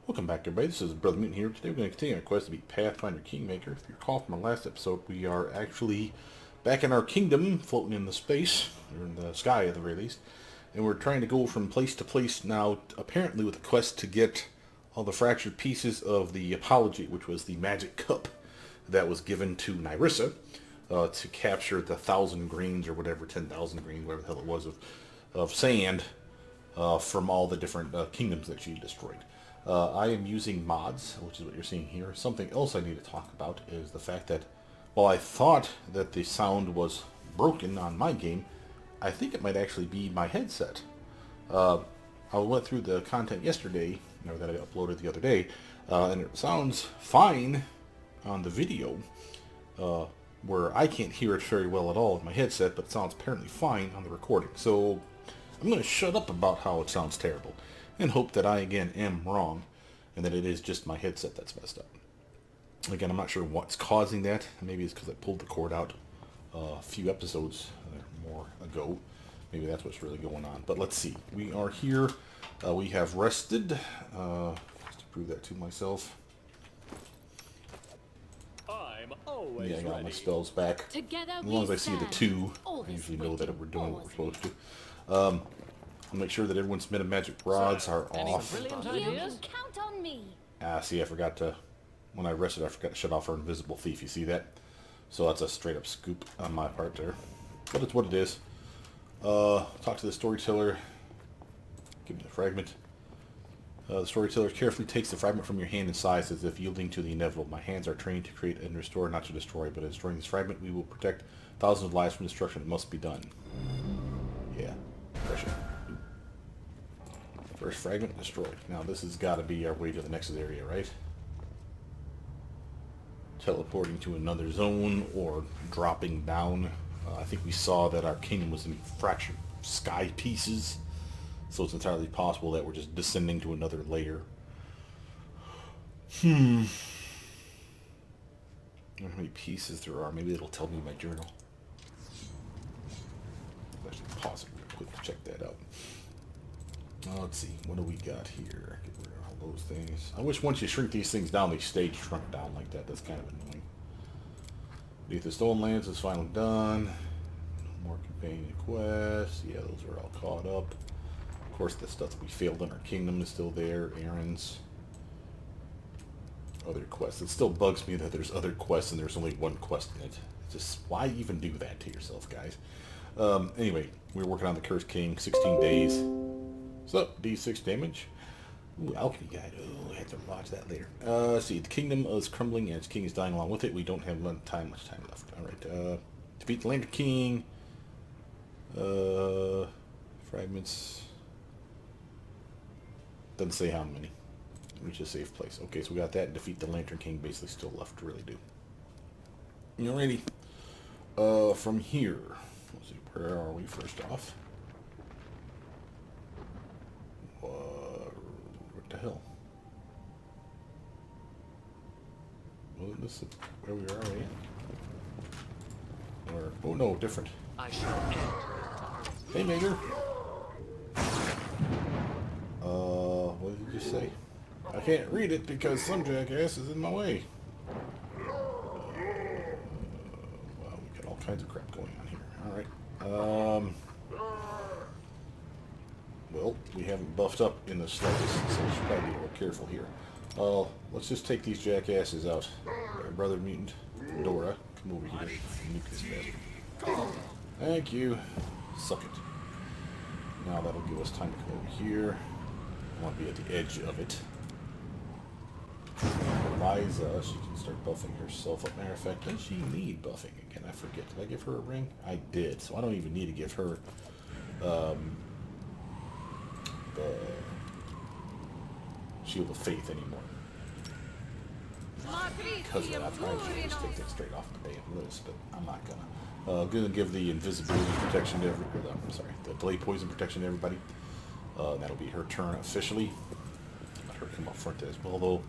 Welcome back, everybody. This is Brother Mutant here. Today we're going to continue our quest to beat Pathfinder Kingmaker. If you recall from our last episode, we are actually back in our kingdom, floating in the space, or in the sky at the very least. And we're trying to go from place to place now, apparently with a quest to get all the fractured pieces of the Apology, which was the magic cup that was given to Nyrissa to capture the 1,000 grains, or whatever, 10,000 grains, whatever the hell it was, of sand from all the different kingdoms that she destroyed. I am using mods, which is what you're seeing here. Something else I need to talk about is the fact that while I thought that the sound was broken on my game, I think it might actually be my headset. I went through the content yesterday, or that I uploaded the other day, and it sounds fine on the video, where I can't hear it very well at all with my headset, but it sounds apparently fine on the recording. So I'm going to shut up about how it sounds terrible, and hope that I, again, am wrong, and that it is just my headset that's messed up. Again, I'm not sure what's causing that. Maybe it's because I pulled the cord out a few episodes more ago. Maybe that's what's really going on. But let's see. We are here. We have rested. Just to prove that to myself. I'm always Yeah, I got all my ready. spells back. Together As long as I see the stand. 2, I Always usually know that waiting, we're doing what we're always supposed to. I'll make sure that everyone's metamagic rods are Any off. brilliant You ideas? can count on me. See, I forgot to, when I rested, I forgot to shut off our invisible thief. You see that? So that's a straight up scoop on my part there. But it's what it is. Talk to the storyteller. Give me the fragment. The storyteller carefully takes the fragment from your hand and sighs as if yielding to the inevitable. My hands are trained to create and restore, not to destroy. But in destroying this fragment, we will protect thousands of lives from destruction. It must be done. Yeah. Pressure. First fragment destroyed. Now this has got to be our way to the next area, right? Teleporting to another zone or dropping down. I think we saw that our kingdom was in fractured sky pieces, so it's entirely possible that we're just descending to another layer. I don't know how many pieces there are. Maybe it'll tell me in my journal. Let's actually pause it real quick to check that out. Let's see, what do we got here? Get rid of all those things. I wish once you shrink these things down, they stayed shrunk down like that. That's kind of annoying. Beneath the Stolen Lands is finally done. No more companion quests. Yeah, those are all caught up. Of course, the stuff that we failed in our kingdom is still there. Errands. Other quests. It still bugs me that there's other quests and there's only one quest in it. It's just, why even do that to yourself, guys? Anyway, we're working on the Cursed King. 16 days. What's up? D6 damage. Ooh, Alchemy Guide. Oh, I have to watch that later. Let's see. The kingdom is crumbling and its king is dying along with it. We don't have much time left. Alright. Defeat the Lantern King. Fragments. Doesn't say how many. Reach a safe place. Okay, so we got that. Defeat the Lantern King basically still left to really do. Alrighty. From here. Let's see. Where are we first off? What the hell? Well, this is where we are already. Or, oh no, different. I shall end. Hey, Maker. What did you say? I can't read it because some jackass is in my way. Wow, we got all kinds of crap going on here. Alright. Well, we haven't buffed up in the slightest, so we should probably be more careful here. Let's just take these jackasses out. Brother Mutant, Dora, come over here. Nuke this bastard. Thank you. Suck it. Now that'll give us time to come over here. I want to be at the edge of it. Eliza, she can start buffing herself up. Matter of fact, does she need buffing again? I forget. Did I give her a ring? I did, so I don't even need to give her the Shield of Faith anymore. Because of that, I'll probably just take that straight off the list, but I'm not gonna. I'm gonna give the invisibility protection to the delay poison protection to everybody. That'll be her turn officially. Let her come up front as well, though.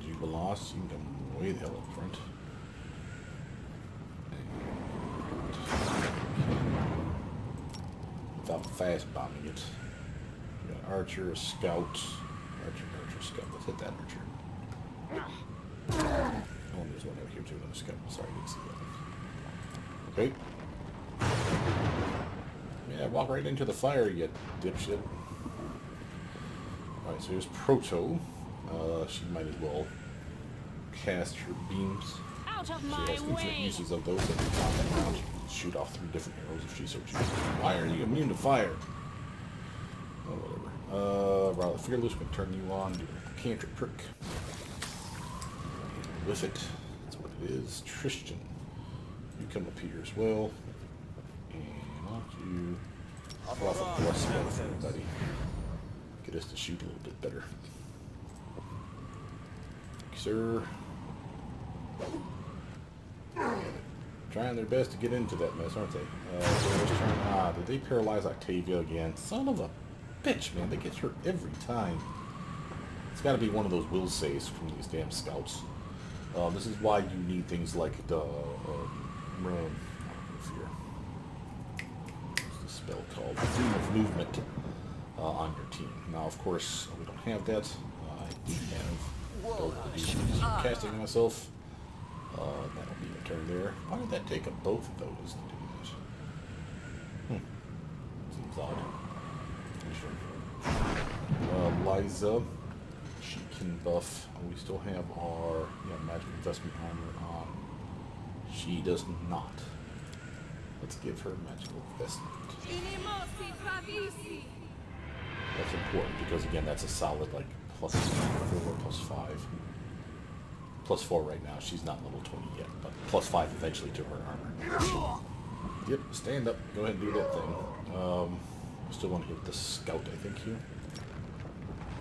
Jubilos, you can come way the hell up front. Without fast bombing it. archer, a scout. Archer, scout. Let's hit that archer. Oh, and there's one over here too. Another scout. Sorry, I didn't see that. Okay. Yeah, walk right into the fire, you dipshit. Alright, so here's Proto. She might as well cast her beams. Out of She my has infinite way. uses of those every combat round. She can shoot off 3 different arrows if she so chooses. Why are you immune to fire? Oh, whatever. Rather fearless, can turn you on, do a cantrip prick. And with it, that's what it is. Tristan, you come up here as well. And why don't you throw off a plus spell for everybody? Get us to shoot a little bit better. Sir. Trying their best to get into that mess, aren't they? Dorraj turn. Did they paralyze Octavia again? Son of a bitch, man. They get hurt every time. It's got to be one of those will saves from these damn scouts. This is why you need things like the... what's the spell called? Freedom of Movement on your team. Now, of course, we don't have that. I do have casting myself. That'll be a turn there. Why did that take up both of those to do that? Seems odd. Sure. Liza, she can buff. We still have our magic investment armor on. She does not. Let's give her magical investment. That's important because again, that's a solid like +4, +5. +4 right now. She's not level 20 yet, but +5 eventually to her armor. Yep, stand up. Go ahead and do that thing. Still want to hit the scout, I think, here.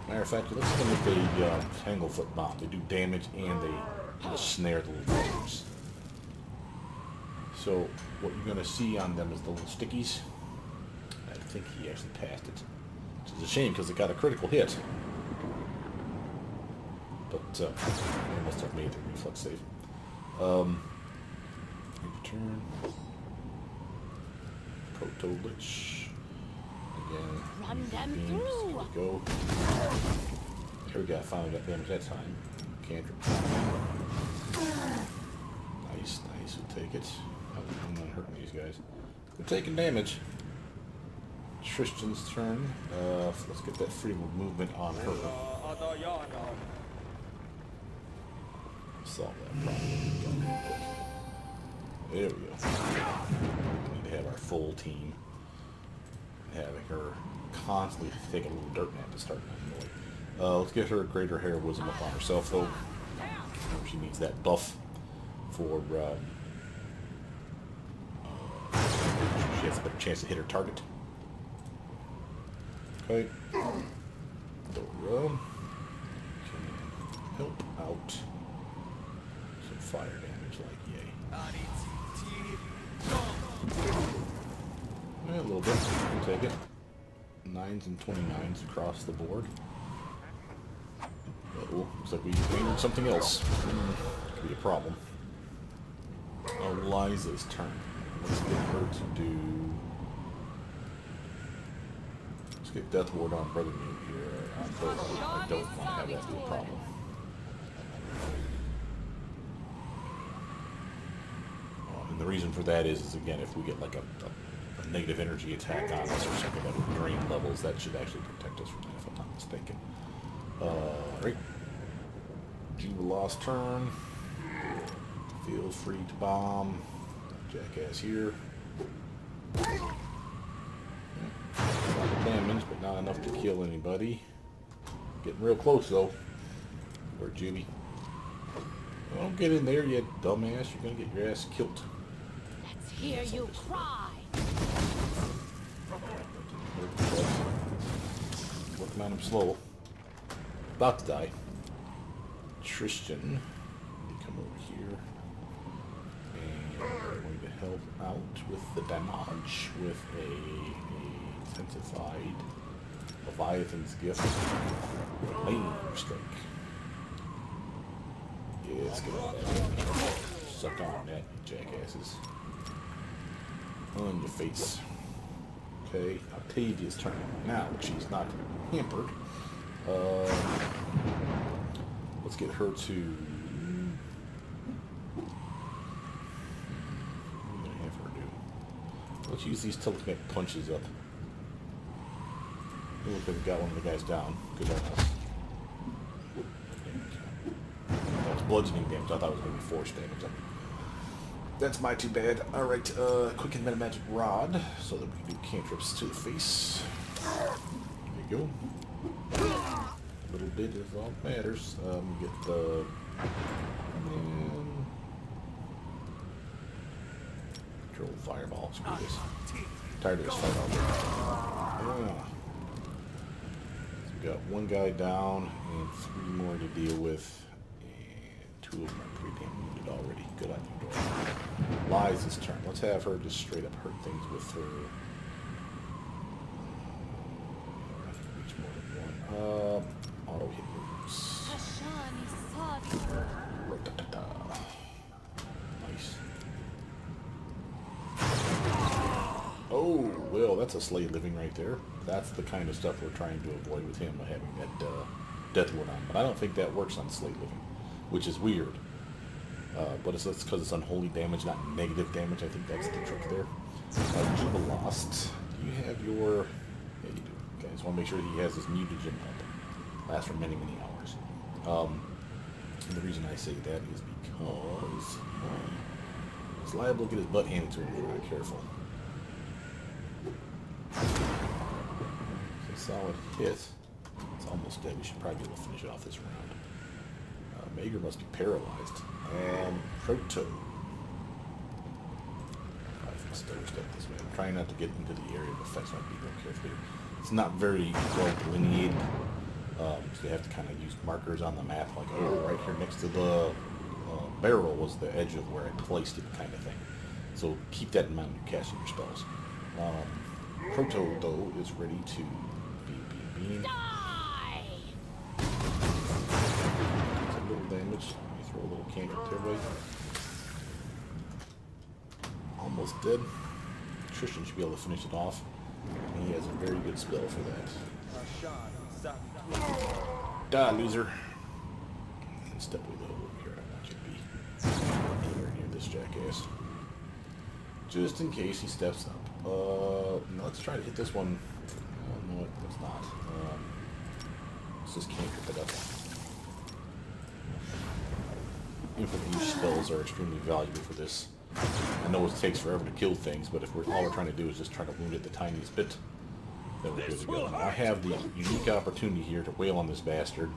Matter of fact, let's hit them with a Tanglefoot bomb. They do damage and they snare the little buggers. So what you're going to see on them is the little stickies. I think he actually passed it. Which is a shame because it got a critical hit. But I must have made the reflex save. Return. Proto Lich. Again. Run them beams. through. Here we go. Here we go. I finally got damage that time. Cantrip. Nice. We'll take it. I'm not hurting these guys. They're taking damage. Tristan's turn. Let's get that freedom of movement on her. Solve that problem. There we go. We need to have our full team. Having her constantly take a little dirt nap to start annoying. Let's get her greater heroism upon herself, though. She needs that buff for. She has a better chance to hit her target. Okay. Dorraj can help out. Some fire damage, like yay. A little bit. We'll take it. 9s and 29s across the board. Uh-oh, looks like we entered something else. Could be a problem. Eliza's turn. Let's get her to do... Let's get Death Ward on Brother Mute here. I don't want to have that be a problem. And the reason for that is again, if we get like a negative energy attack on us or something that would drain levels, that should actually protect us from that, if I'm not mistaken. Right. Jubil's turn. Feel free to bomb. Jackass here. A lot of damage, but not enough to kill anybody. Getting real close though. Or Juby. Don't get in there, you dumbass. You're gonna get your ass killed. Let's hear you cry. Working on him slow. About to die. Tristan, you come over here. And we're going to help out with the damage with a intensified Leviathan's Gift. Flame Strike. Yeah, it's good. Suck on that, you jackasses. On your face. Okay, Octavia's turn. Now she's not hampered. Let's get her to... What am I gonna have her do? Let's use these telekinetic punches up. Look like we've got one of the guys down. Good on us. That's bludgeoning damage. I thought it was going to be force damage. That's my too bad. Alright, quick and meta magic rod, so that we can do cantrips to the face. There you go. A little bit is all that matters. Get the... Control fireball. Screw this. Tired of this fight all day. Yeah. So we got one guy down and 3 more to deal with. And 2 of them are pretty damn wounded already. Good on you, Dorraj. Liza's turn. Let's have her just straight up hurt things with her. I can reach more than one. Auto hit moves. Nice. Oh, well, that's a slay living right there. That's the kind of stuff we're trying to avoid with him, having that death ward on. But I don't think that works on slay living, which is weird. But it's because it's unholy damage, not negative damage. I think that's the trick there. Lost. Do you have your... Yeah, you do. Okay, I just want to make sure he has his mutagen up. Lasts for many, many hours. And the reason I say that is because he's liable to get his butt handed to him if we're not careful. It's a solid hit. It's almost dead. We should probably be able to finish it off this round. Mager must be paralyzed. And Proto. I think step this way. I'm trying not to get into the area of effects, so I'd be real careful here. It's not very well delineated. So you have to kind of use markers on the map, like, oh, right here next to the barrel was the edge of where I placed it, kind of thing. So keep that in mind when you're casting your spells. Proto, though, is ready to be Die! a little damage. Throw a little cantrip their way. Almost dead. Tristan should be able to finish it off. And he has a very good spell for that. Die, loser. And step away over here. I want you to be anywhere near this jackass. Just in case he steps up. Let's try to hit this one. No, let's not. Let's just cantrip it up. Infinite use spells are extremely valuable for this. I know it takes forever to kill things, but if all we're trying to do is just try to wound it the tiniest bit, then we're good to go. Now, I have the unique opportunity here to wail on this bastard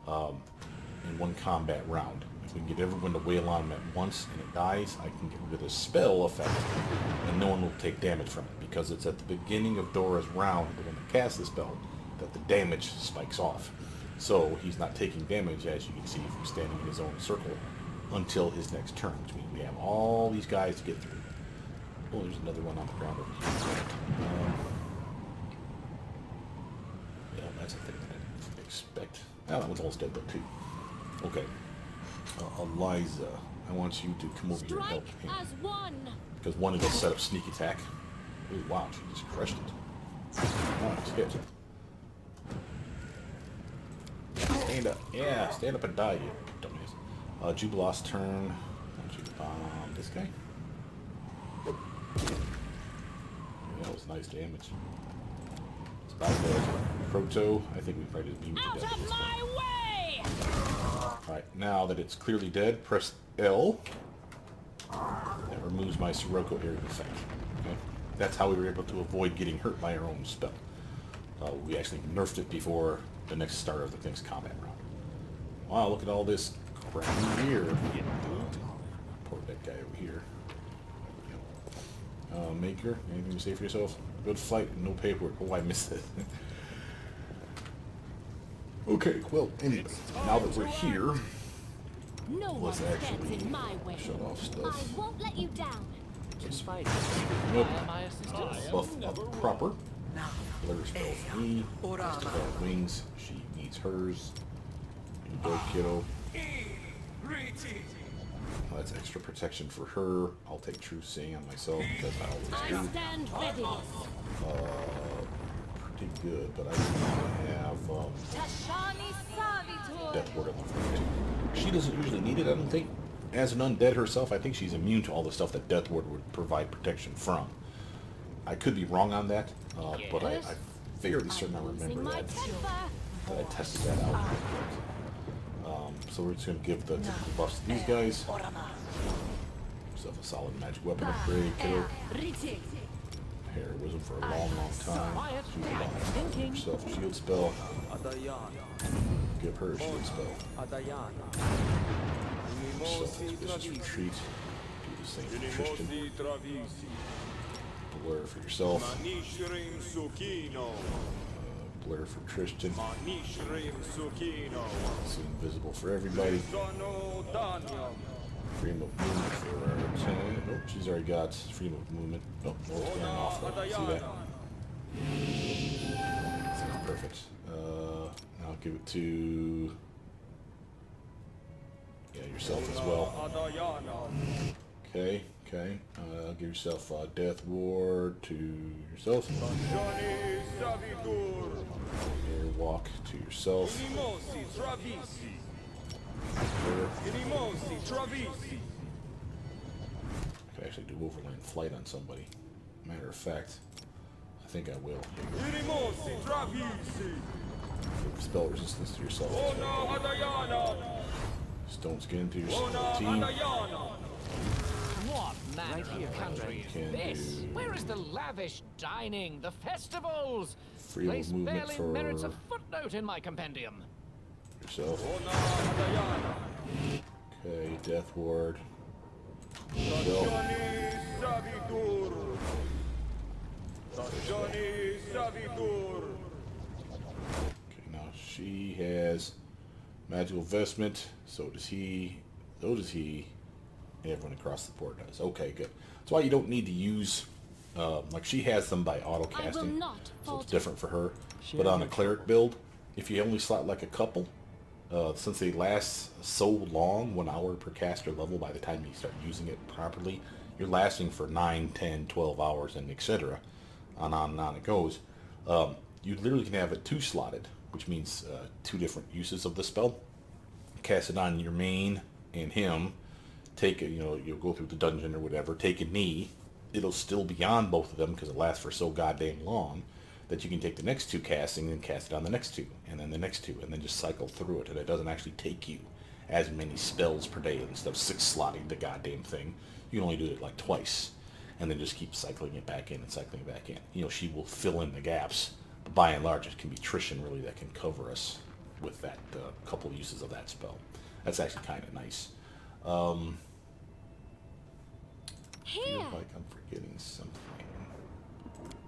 in one combat round. If we can get everyone to wail on him at once and it dies, I can get rid of this spell effect, and no one will take damage from it, because it's at the beginning of Dorraj's round, when they cast the spell, that the damage spikes off. So he's not taking damage, as you can see, from standing in his own circle until his next turn, which means we have all these guys to get through. Oh, there's another one on the ground over here. Yeah, that's a thing that I didn't expect. Oh, that one's almost dead, though, too. Okay. Eliza, I want you to come over here and help him. As one. Because one of us set up sneak attack. Ooh, wow, she just crushed it. Nice hit. Stand up. Yeah, stand up and die, you dumbass. Jubilos's turn. I want you to bomb this guy. Yeah, that was nice damage. It's about the Proto. I think we probably just beamed it Out to death. of my way! Alright, now that it's clearly dead, press L. That removes my Sirocco area effect. Okay? That's how we were able to avoid getting hurt by our own spell. We actually nerfed it before the next start of the next combat round. Wow, look at all this crap here. Poor dead guy over here. Maker, anything to say for yourself? Good fight, no paperwork. Oh, I missed it. Okay, well, anyway, now that we're here, No one let's stands actually in my way. shut off I stuff. won't let you down. Just fight. Nope. My assistant. Buff up proper. Flare spell for me. Has to have wings. She needs hers. You go, kiddo. Well, that's extra protection for her. I'll take True Seeing on myself because I always I do. stand ready. Pretty good, but I have Tashani Savitur. Death Ward on the front too. She doesn't usually need it, I don't think. As an undead herself, I think she's immune to all the stuff that Death Ward would provide protection from. I could be wrong on that, but I fairly certain I remember My that. temper. That I tested that out. So we're just going to give the typical buffs to these guys. Yourself a solid magic weapon upgrade, kiddo. Rite. Heroism for a long, long time. She's alive. Give yourself a shield spell. Give her a shield spell. Yourself a suspicious retreat. Do the same for Tristan. Blur for yourself. Blur for Tristan. It's invisible for everybody. Freedom of movement for our 10. Oh, she's already got freedom of movement. Oh, well, it's wearing off though. See that? Sounds perfect. Now I'll give it to yourself as well. Okay. Give yourself Death Ward to yourself. Walk to yourself. I could actually do overland flight on somebody. Matter of fact, I think I will. Spell resistance to yourself. Just don't get into your team. What manner of country is this? Where is the lavish dining, the festivals? Freedom Place of movement barely for merits a footnote in my compendium. yourself. Okay, Death Ward. Yourself. Okay, now she has magical vestment. So does he. So does he. And everyone across the board does. Okay, good. That's why you don't need to use. Like she has them by auto casting, so it's different for her. But on a cleric build, if you only slot like a couple, since they last so long, 1 hour per caster level, by the time you start using it properly, you're lasting for 9, 10, 12 hours, and etc. On and on it goes. You literally can have it 2 slotted, which means 2 different uses of the spell. Cast it on your main and him. Take it, you'll go through the dungeon or whatever, take a knee. It'll still be on both of them because it lasts for so goddamn long that you can take the next 2 casting and cast it on the next 2, and then the next 2, and then just cycle through it. And it doesn't actually take you as many spells per day instead of 6 slotting the goddamn thing. You can only do it like twice, and then just keep cycling it back in and cycling it back in. She will fill in the gaps, but by and large, it can be Trishan really that can cover us with that couple uses of that spell. That's actually kind of nice. I feel like I'm forgetting something.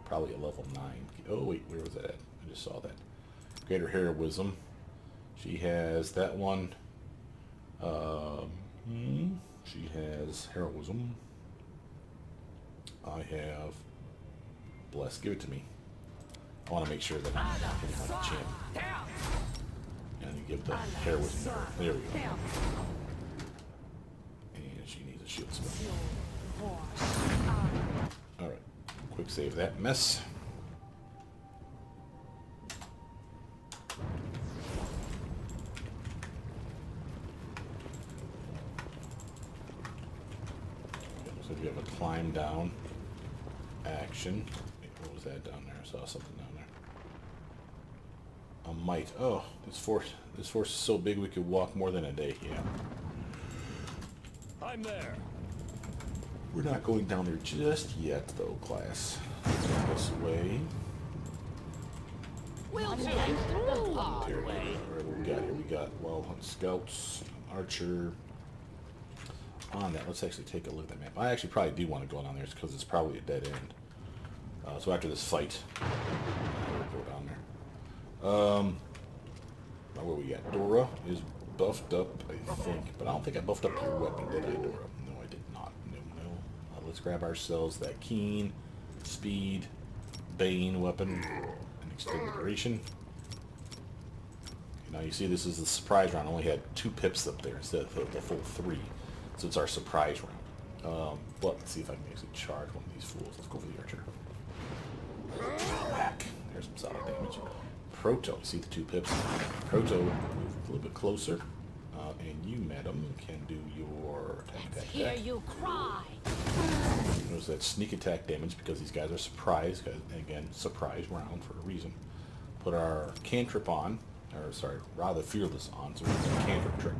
Probably a level 9. Oh wait, where was that at? I just saw that. Greater Heroism. She has that one. She has Heroism. I have Bless. Give it to me. I want to make sure that I'm getting my champ. And you give the Heroism to her. There we go. And she needs a shield spell. Alright, quick save that mess. Okay, so we have a climb down action. Wait, what was that down there? I saw something down there. A might. Oh, this force is so big we could walk more than a day. Yeah. I'm there. We're not going down there just yet, though, class. Let's go this way. We'll do it the hard way. Alright, what we got here? We got Wild Hunt Scouts, Archer. On that, let's actually take a look at that map. I actually probably do want to go down there because it's probably a dead end. So after this fight, we'll go down there. Now what we got? Dora is buffed up, I think. But I don't think I buffed up your weapon, did I, Dora? No, I did not. No. Let's grab ourselves that Keen, Speed, Bane weapon, and Extended Duration. Okay, now you see this is the surprise round. I only had 2 pips up there instead of the full 3. So it's our surprise round. But let's see if I can actually charge one of these fools. Let's go for the archer. Whack. There's some solid damage. Proto, see the 2 pips? Proto, move a little bit closer. And you, madam, can do your attack. Hear you cry. Notice that sneak attack damage because these guys are surprised. Again, surprise round for a reason. Put our cantrip on, or sorry, rather fearless on, so we can a cantrip trick.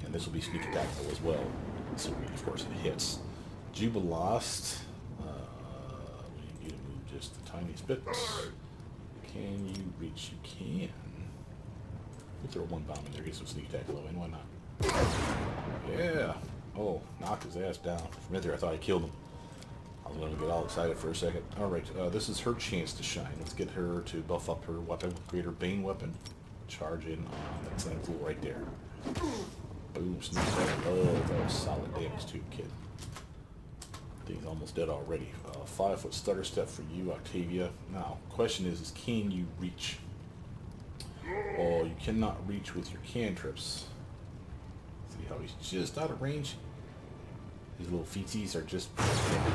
And this will be sneak attackable as well. So of course it hits. Jubilost, we need to move just the tiniest bit. Can you reach? You can. We'll throw 1 bomb in there, get some sneak attack low in, why not? Yeah. Oh, knocked his ass down. For a minute there, I thought I killed him. I was going to get all excited for a second. Alright, this is her chance to shine. Let's get her to buff up her weapon, create her Bane weapon. Charge in on that same fool right there. Boom, sneak attack. Oh, that was solid damage too, kid. Thing's almost dead already. 5-foot stutter step for you, Octavia. Now, question is can you reach? Oh, you cannot reach with your cantrips. See how he's just out of range? His little feetsies are just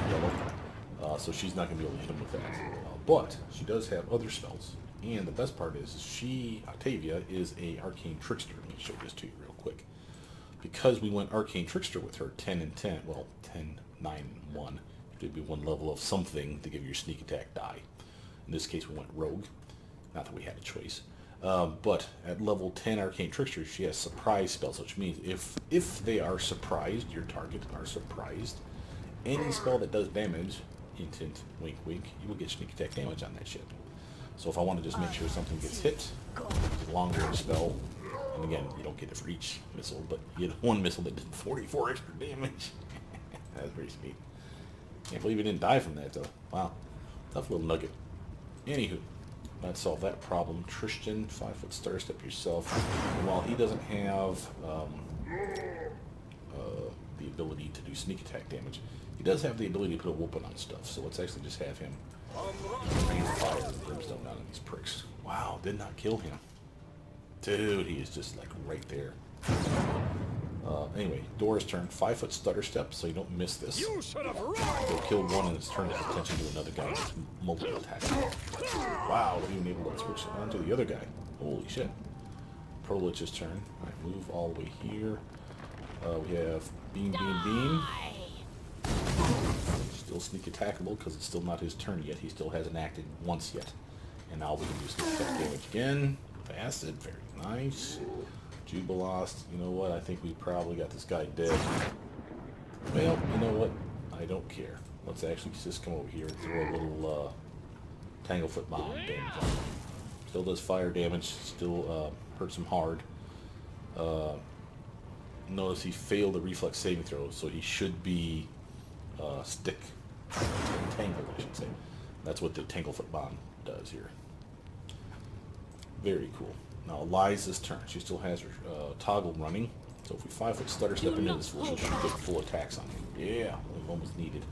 yellow. So she's not going to be able to hit him with that. But she does have other spells. And the best part is she, Octavia, is a arcane trickster. Let me show this to you real quick. Because we went arcane trickster with her 10 and 10, well, 10, 9, and 1. There'd be 1 level of something to give your sneak attack die. In this case, we went rogue. Not that we had a choice. But at level 10 Arcane Trickster, she has surprise spells, which means if they are surprised, your target are surprised, any spell that does damage, hint, hint, wink, wink, you will get sneak attack damage on that shit. So if I want to just make sure something gets hit, it's a long range spell, and again, you don't get it for each missile, but you get 1 missile that did 44 extra damage. That's pretty sweet. Can't believe he didn't die from that, though. Wow. Tough little nugget. Anywho. That solved that problem. Tristan, 5-foot stutter step yourself. And while he doesn't have the ability to do sneak attack damage, he does have the ability to put a whooping on stuff. So let's actually just have him rain fire and brimstone down on these pricks. Wow, did not kill him. Dude, he is just like right there. Anyway, Dorraj's turn. 5-foot stutter step, so you don't miss this. You should have run. He'll kill 1 and his turn his attention to another guy with multiple attacks. Wow, even able to switch on to the other guy. Holy shit. Prolich's turn. Alright, move all the way here. We have Beam, Beam, Beam. Still sneak attackable because it's still not his turn yet. He still hasn't acted once yet. And now we can do sneak attack damage again. With acid, very nice. Jubilost, you know what? I think we probably got this guy dead. Well, you know what? I don't care. Let's actually just come over here and throw a little Tanglefoot bomb damage on him. Still does fire damage, still hurts him hard. Notice he failed the reflex saving throw, so he should be stick tangled, I should say. That's what the Tanglefoot bomb does here. Very cool. Now Eliza's turn. She still has her toggle running. So if we 5-foot stutter step into this, we'll just get full attacks on him. Yeah, one was needed.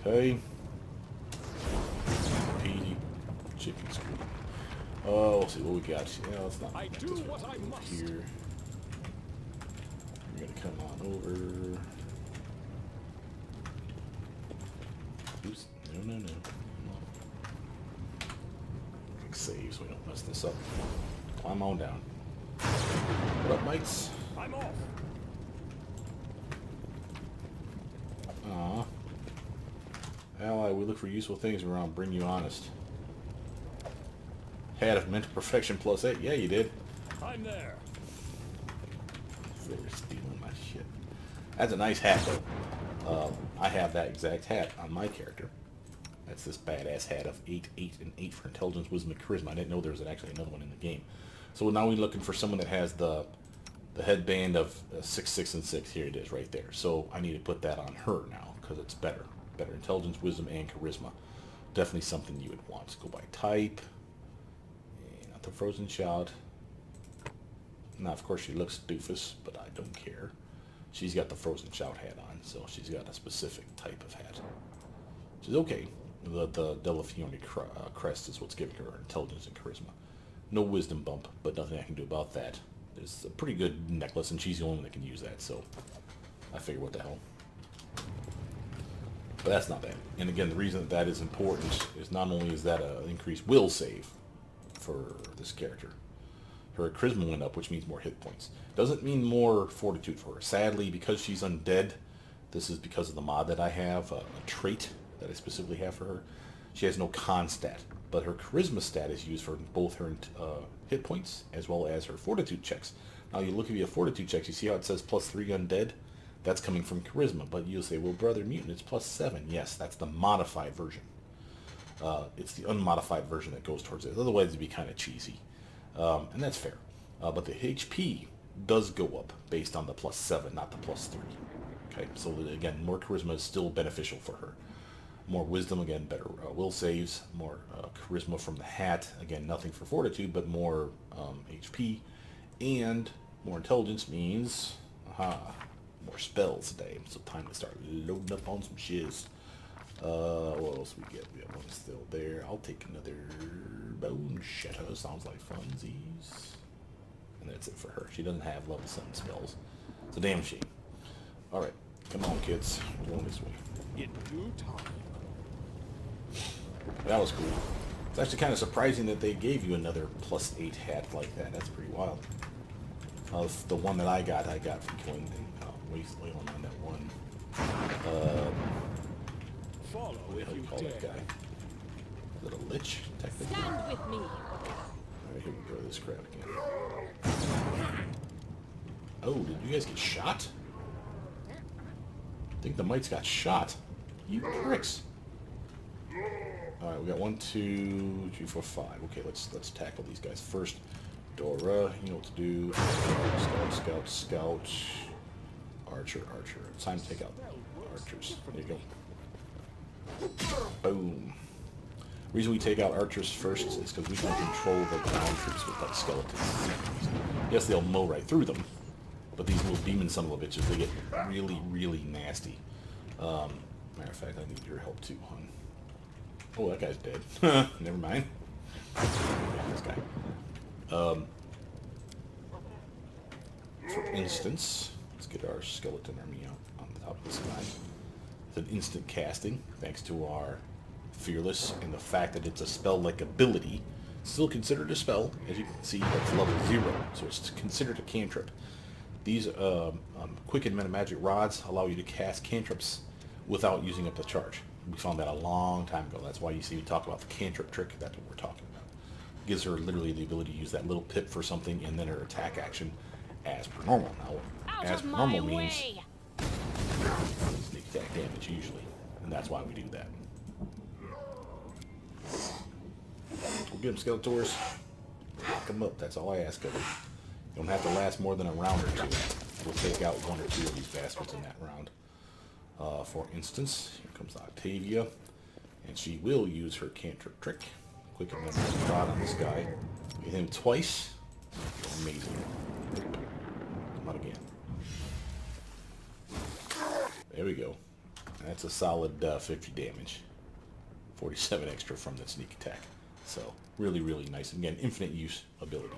Okay. Petey. Chicken squeak. Oh, we'll see what we got. Yeah, let's not I do what I must. Here. We're gonna come on over. Oops. No. Save so we don't mess this up. Climb on down. What up, mates? I'm off. Aw. Ally, we look for useful things around. Bring you honest. Hat of mental perfection plus 8. Yeah, you did. I'm there. They're stealing my shit. That's a nice hat, though. I have that exact hat on my character. That's this badass hat of 8, 8, and 8 for intelligence, wisdom, and charisma. I didn't know there was actually another one in the game. So now we're looking for someone that has the headband of 6, 6, and 6. Here it is, right there. So I need to put that on her now because it's better. Better intelligence, wisdom, and charisma. Definitely something you would want. Go by type. Not the frozen shout. Now, of course, she looks doofus, but I don't care. She's got the frozen shout hat on, so she's got a specific type of hat. Which is okay. The Delafione crest is what's giving her intelligence and charisma. No wisdom bump, but nothing I can do about that. It's a pretty good necklace, and she's the only one that can use that, so I figure, what the hell. But that's not bad. And again, the reason that that is important is not only is that an increased will save for this character. Her charisma went up, which means more hit points. Doesn't mean more fortitude for her. Sadly, because she's undead, this is because of the mod that I have, a trait that I specifically have for her. She has no con stat, but her charisma stat is used for both her hit points as well as her fortitude checks. Now you look at your fortitude checks, you see how it says +3 undead? That's coming from charisma, but you'll say, well, Brother Mutant, it's +7. Yes, that's the modified version. It's the unmodified version that goes towards it. Otherwise, it'd be kind of cheesy. And that's fair. But the HP does go up based on the +7, not the +3. Okay, so again, more charisma is still beneficial for her. More wisdom, again, better will saves. More charisma from the hat. Again, nothing for fortitude, but more HP. And more intelligence means, more spells today. So time to start loading up on some shiz. What else we get? We have one still there. I'll take another bone shatter. Sounds like funsies. And that's it for her. She doesn't have level 7 spells. It's a damn shame. Alright, come on kids. We're going this way. In due time. That was cool. It's actually kind of surprising that they gave you another +8 hat like that. That's pretty wild. The one that I got from killing wailing on that one. Follow What the if hell do you you call that dare. guy? Is it a lich, technically? Stand with me. Alright, here we go, this crap again. Oh, did you guys get shot? I think the mites got shot. You pricks. Alright, we got 1, 2, 3, 4, 5. Okay, let's tackle these guys first. Dora, you know what to do. Scout. Archer. It's time to take out archers. There you go. Boom. The reason we take out archers first is because we can control the ground troops with like skeletons. Yes, they'll mow right through them, but these little demon son of a bitches, they get really, really nasty. Matter of fact, I need your help too, hon. Oh, that guy's dead. Never mind. This guy. For instance, let's get our skeleton army out on the top of this guy. It's an instant casting, thanks to our Fearless, and the fact that it's a spell-like ability. Still considered a spell, as you can see, it's level 0, so it's considered a cantrip. These quick and meta magic rods allow you to cast cantrips without using up the charge. We found that a long time ago. That's why you see me talk about the cantrip trick. That's what we're talking about. Gives her literally the ability to use that little pip for something and then her attack action as per normal. Now, as per normal means sneak attack damage usually, and that's why we do that. We'll get them, Skeletors. Lock them up. That's all I ask of you. You don't have to last more than a round or two. We'll take out 1 or 2 of these bastards in that round. For instance, here comes Octavia, and she will use her cantrip trick. Quick and then rod on this guy. Hit him twice. Amazing. Come out again. There we go. That's a solid 50 damage. 47 extra from the sneak attack. So, really, really nice. Again, infinite use ability.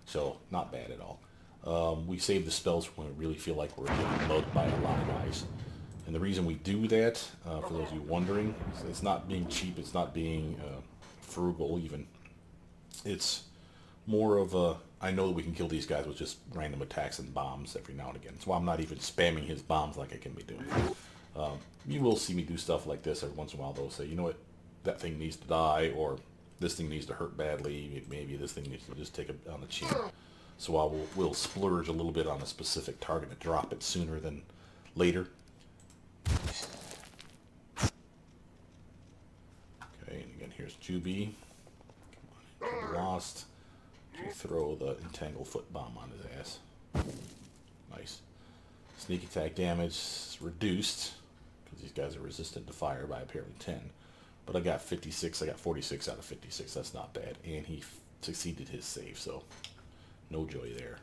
So, not bad at all. We save the spells when we really feel like we're getting mugged by a lot of guys. And the reason we do that, for those of you wondering, it's not being cheap, it's not being frugal even. It's more of a, I know that we can kill these guys with just random attacks and bombs every now and again. That's why I'm not even spamming his bombs like I can be doing. You will see me do stuff like this every once in a while. They'll say, you know what, that thing needs to die, or this thing needs to hurt badly, maybe this thing needs to just take it on the chin. So we'll splurge a little bit on a specific target to drop it sooner than later. Okay, and again, here's Juby. Come on, lost. We throw the entangle foot bomb on his ass. Nice. Sneak attack damage is reduced because these guys are resistant to fire by apparently 10. But I got 56. I got 46 out of 56. That's not bad. And he succeeded his save, so no joy there.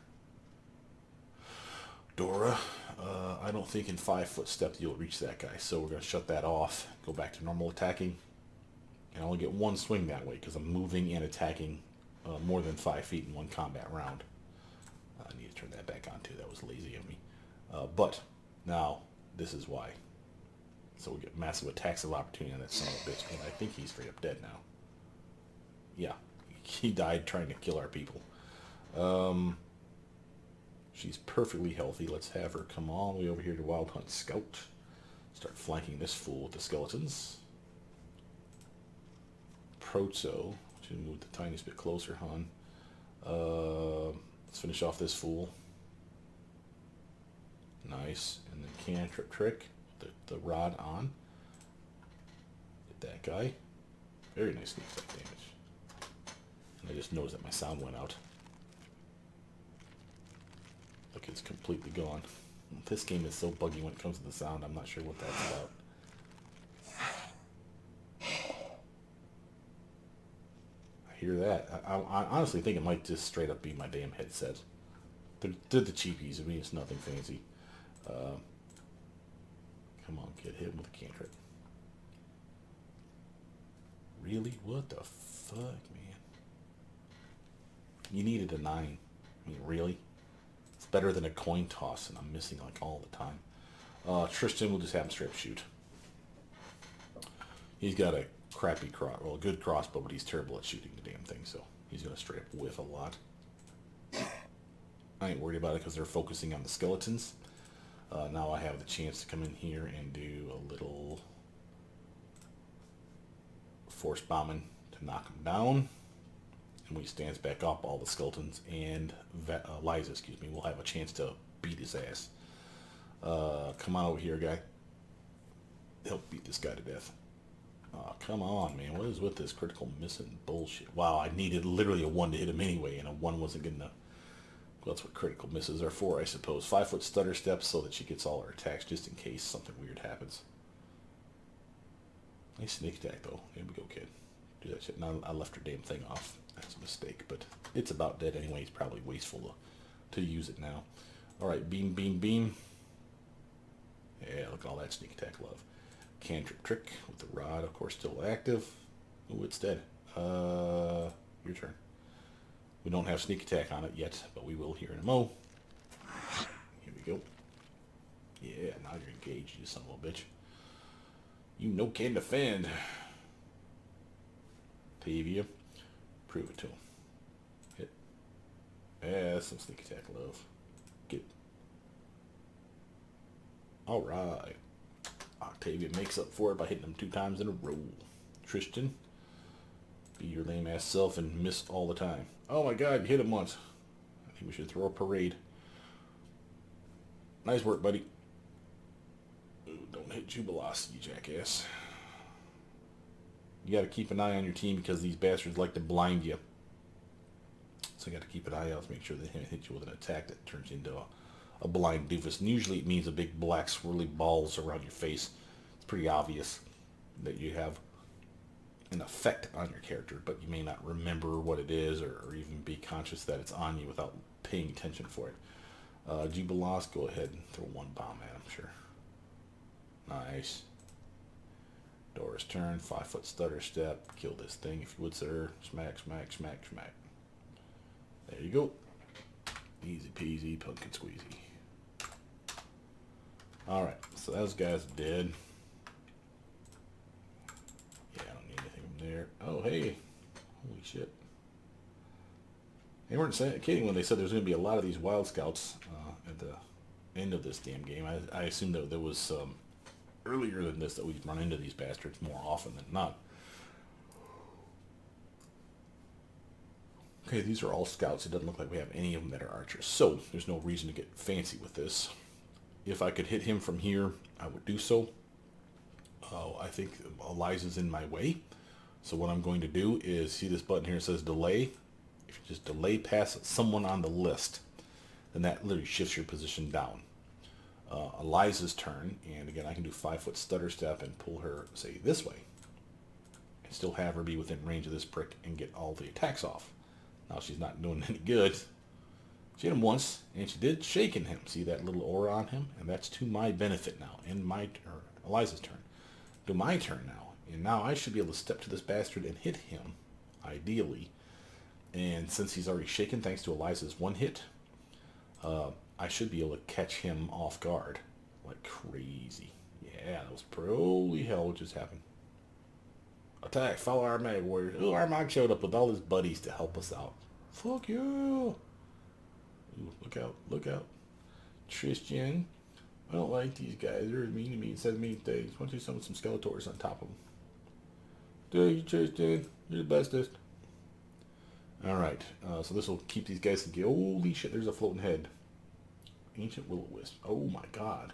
Dora, I don't think in 5-foot step you'll reach that guy, so we're going to shut that off. Go back to normal attacking. And I only get 1 swing that way because I'm moving and attacking more than 5 feet in 1 combat round. I need to turn that back on too. That was lazy of me. But Now, this is why. So we get massive attacks of opportunity on that son of a bitch. And I think he's straight up dead now. Yeah. He died trying to kill our people. She's perfectly healthy. Let's have her come all the way over here to Wild Hunt Scout. Start flanking this fool with the skeletons. Proto. Should move the tiniest bit closer, hon. Let's finish off this fool. Nice. And then cantrip trick. The rod on. Hit that guy. Very nice sneak attack damage. And I just noticed that my sound went out. Look, it's completely gone. This game is so buggy when it comes to the sound. I'm not sure what that's about. I hear that. I honestly think it might just straight up be my damn headset. They're the cheapies. I mean, it's nothing fancy. Come on, kid. Hit him with a cantrip. Really? What the fuck, man? You needed a 9. I mean, really? It's better than a coin toss, and I'm missing like all the time. Tristan will just have him straight up shoot. He's got a crappy a good crossbow, but he's terrible at shooting the damn thing, so he's going to straight up whiff a lot. I ain't worried about it because they're focusing on the skeletons. Now I have the chance to come in here and do a little force bombing to knock him down. And when he stands back up, all the skeletons and Liza, excuse me, will have a chance to beat his ass. Come on over here, guy. Help beat this guy to death. Oh, come on, man. What is with this critical missing bullshit? Wow, I needed literally a 1 to hit him anyway, and a 1 wasn't good enough. Well, that's what critical misses are for, I suppose. 5-foot stutter steps so that she gets all her attacks just in case something weird happens. Nice sneak attack, though. There we go, kid. Do that shit. Now I left her damn thing off. That's a mistake, but it's about dead anyway. It's probably wasteful to use it now. Alright, beam, beam, beam. Yeah, look at all that sneak attack love. Cantrip trick with the rod, of course, still active. Ooh, it's dead. Your turn. We don't have sneak attack on it yet, but we will here in a mo. Here we go. Yeah, now you're engaged, you son of a bitch. You no can defend. Tavia. Prove it to him. Hit. Yeah, that's some sneak attack love. Get. Alright. Octavia makes up for it by hitting him 2 times in a row. Tristan. Be your lame ass self and miss all the time. Oh my god, you hit him once. I think we should throw a parade. Nice work, buddy. Ooh, don't hit Jubilos, you jackass. You gotta keep an eye on your team because these bastards like to blind you. So you gotta keep an eye out to make sure they hit you with an attack that turns into a blind doofus. And usually it means a big black swirly balls around your face. It's pretty obvious that you have an effect on your character, but you may not remember what it is or even be conscious that it's on you without paying attention for it. Jubilos, go ahead and throw 1 bomb at him, sure. Nice. Dora's turn, 5-foot stutter step, kill this thing if you would, sir. Smack, smack, smack, smack. There you go. Easy peasy, pumpkin squeezy. Alright, so those guys are dead. There. Oh, hey. Holy shit. They weren't kidding when they said there's going to be a lot of these wild scouts at the end of this damn game. I assumed that there was earlier than this that we'd run into these bastards more often than not. Okay, these are all scouts. It doesn't look like we have any of them that are archers. So, there's no reason to get fancy with this. If I could hit him from here, I would do so. I think Eliza's in my way. So what I'm going to do is, see this button here, it says delay. If you just delay past someone on the list, then that literally shifts your position down. Eliza's turn, and again I can do 5-foot stutter step and pull her, say, this way. And still have her be within range of this prick and get all the attacks off. Now she's not doing any good. She hit him once, and she did shaken him. See that little aura on him? And that's to my benefit now, in Eliza's turn. To my turn now. And now I should be able to step to this bastard and hit him, ideally. And since he's already shaken, thanks to Eliza's 1 hit, I should be able to catch him off guard like crazy. Yeah, that was holy hell what just happened. Attack, follow our mag warriors. Oh, our mag showed up with all his buddies to help us out. Fuck you. Ooh, look out, look out. Tristan, I don't like these guys. They're mean to me. It says mean things. Why don't you summon some Skeletors on top of them? Thank you, Tristan. You're the bestest. Alright, so this will keep these guys together. Holy shit, there's a floating head. Ancient Will-O-Wisp. Oh my god.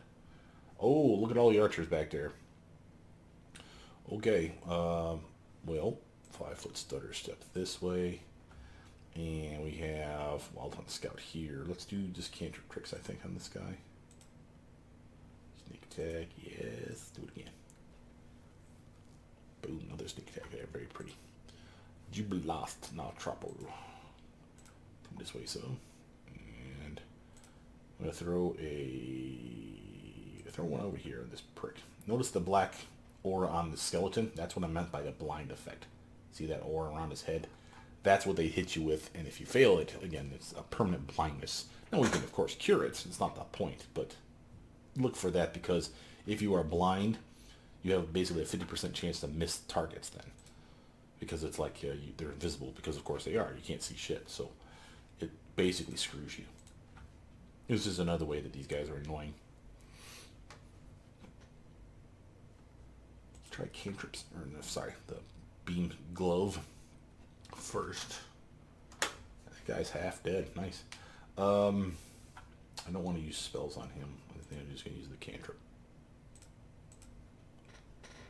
Oh, look at all the archers back there. Okay, well, 5-foot stutter step this way. And we have Wild Hunt Scout here. Let's do just cantrip tricks, I think, on this guy. Sneak attack, yes. Do it again. Boom, another sneak attack there. Very pretty. Jubilast, now trouble. Come this way, so. And I'm going to throw one over here on this prick. Notice the black aura on the skeleton? That's what I meant by the blind effect. See that aura around his head? That's what they hit you with, and if you fail it, again, it's a permanent blindness. Now we can, of course, cure it. It's not the point, but look for that, because if you are blind, you have basically a 50% chance to miss targets then. Because it's like they're invisible, because of course they are. You can't see shit, so it basically screws you. This is another way that these guys are annoying. Let's try cantrips, or no, sorry, the beam glove first. That guy's half dead. Nice. I don't want to use spells on him. I think I'm just going to use the cantrip.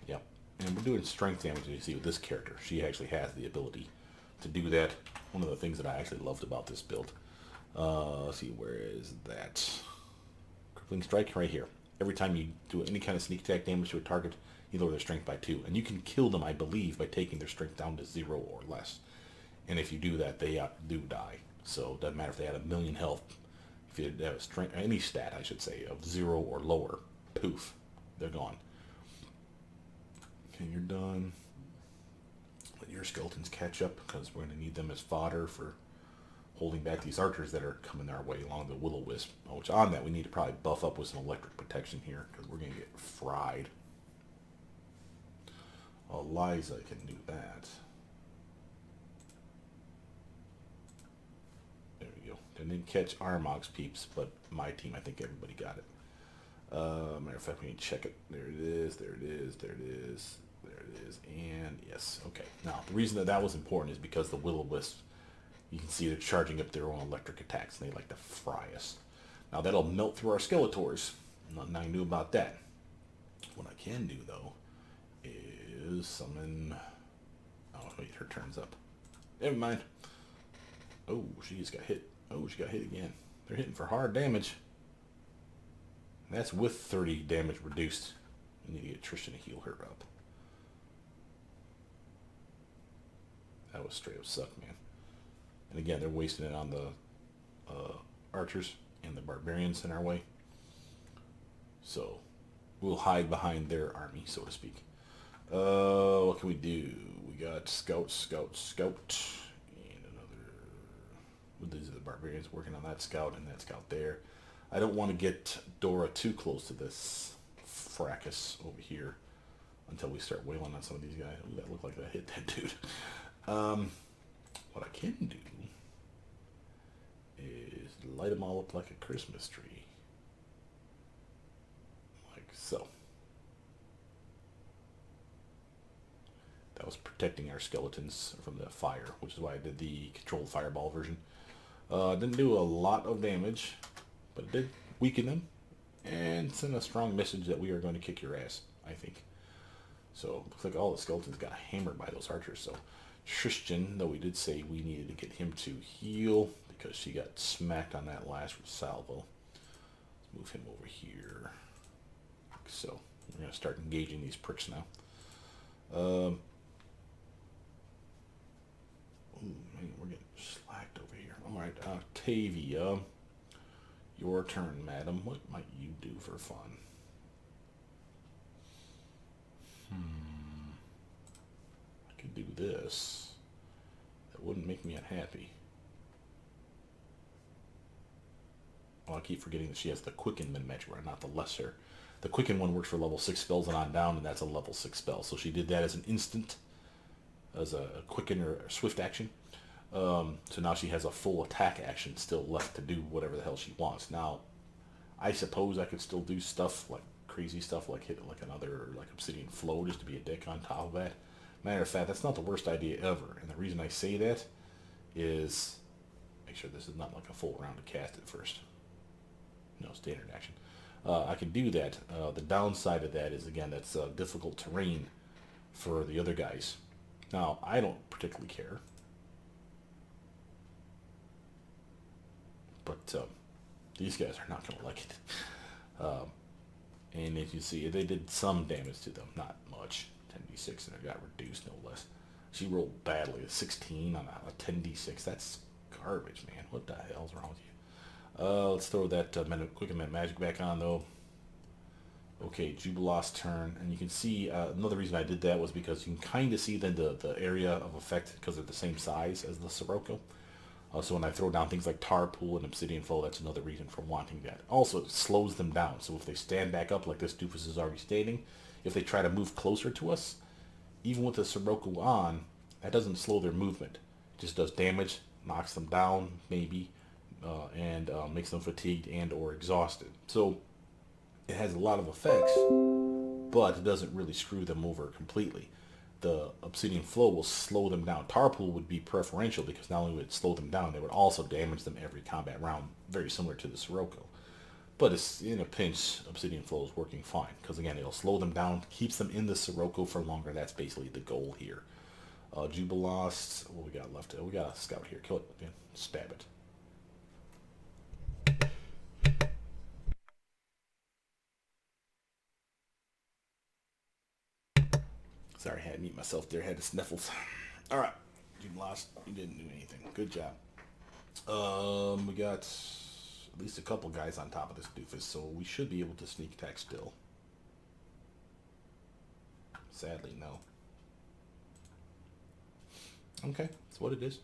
Yep. And we're doing strength damage, as you see, with this character. She actually has the ability to do that. One of the things that I actually loved about this build. Let's see, where is that? Crippling strike right here. Every time you do any kind of sneak attack damage to a target, you lower their strength by 2. And you can kill them, I believe, by taking their strength down to 0 or less. And if you do that, they do die. So it doesn't matter if they had 1,000,000 health. If you have a strength, any stat, I should say, of 0 or lower, poof, they're gone. Okay, you're done. Let your skeletons catch up, because we're going to need them as fodder for holding back these archers that are coming our way along the Will-O-Wisp. Which on that, we need to probably buff up with some electric protection here, because we're going to get fried. Eliza can do that. There we go. Didn't catch Armag's peeps, but my team, I think everybody got it. Matter of fact, we need to check it. There it is, there it is, there it is, there it is, and yes, okay. Now, the reason that was important is because the Will-O-Wisp, you can see they're charging up their own electric attacks, and they like to fry us. Now, that'll melt through our Skeletors. Nothing I can do about that. What I can do, though, is summon... Oh, wait, her turn's up. Never mind. Oh, she just got hit. Oh, she got hit again. They're hitting for hard damage. And that's with 30 damage reduced. We need to get Tristan to heal her up. That was straight up suck, man. And again, they're wasting it on the archers and the barbarians in our way. So, we'll hide behind their army, so to speak. What can we do? We got scout, scout, scout, and another. These are the barbarians working on that scout and that scout there. I don't want to get Dora too close to this fracas over here until we start wailing on some of these guys. Ooh, that looked like that hit that dude. What I can do is light them all up like a Christmas tree, like so. That was protecting our skeletons from the fire, which is why I did the controlled fireball version. Didn't do a lot of damage, but it did weaken them and send a strong message that we are going to kick your ass, I think. So, looks like all the skeletons got hammered by those archers. So, Tristan, though we did say we needed to get him to heal because she got smacked on that last salvo. Let's move him over here. So, we're going to start engaging these pricks now. Ooh, man, we're getting slacked over here. Alright, Octavia. Your turn, madam. What might you do for fun? I could do this. That wouldn't make me unhappy. Well, keep forgetting that she has the Quicken Min-Magic Rod, not the Lesser. The Quicken one works for level 6 spells and on down, and that's a level 6 spell. So she did that as an instant, as a Quicken or Swift action. So now she has a full attack action still left to do whatever the hell she wants. Now, I suppose I could still do stuff like crazy stuff like hit like another like Obsidian Flow just to be a dick on top of that. Matter of fact, that's not the worst idea ever. And the reason I say that is, make sure this is not like a full round to cast it first. No, standard action. I can do that. The downside of that is, again, that's difficult terrain for the other guys. Now, I don't particularly care. But these guys are not going to like it. And as you see, they did some damage to them. Not much. 10d6, and it got reduced, no less. She rolled badly. A 16 on a 10d6. That's garbage, man. What the hell's wrong with you? Let's throw that Quicken Magic back on, though. Okay, Jubilos's turn. And you can see, another reason I did that was because you can kind of see then the area of effect because they're the same size as the Sirocco. So when I throw down things like Tar Pool and Obsidian Flow, that's another reason for wanting that. Also, it slows them down. So if they stand back up like this doofus is already standing, if they try to move closer to us, even with the Sirocco on, that doesn't slow their movement. It just does damage, knocks them down, maybe, and makes them fatigued and or exhausted. So it has a lot of effects, but it doesn't really screw them over completely. The Obsidian Flow will slow them down. Tar Pool would be preferential because not only would it slow them down, they would also damage them every combat round, very similar to the Sirocco. But it's, in a pinch, Obsidian Flow is working fine because, again, it'll slow them down, keeps them in the Sirocco for longer. That's basically the goal here. Jubilost, what we got left? We got a scout here. Kill it. Yeah, stab it. Sorry, I had to mute myself there. Had the sniffles. All right, Jubilost, you didn't do anything. Good job. We got at least a couple guys on top of this doofus, so we should be able to sneak attack still. Sadly, no. Okay, that's what it is.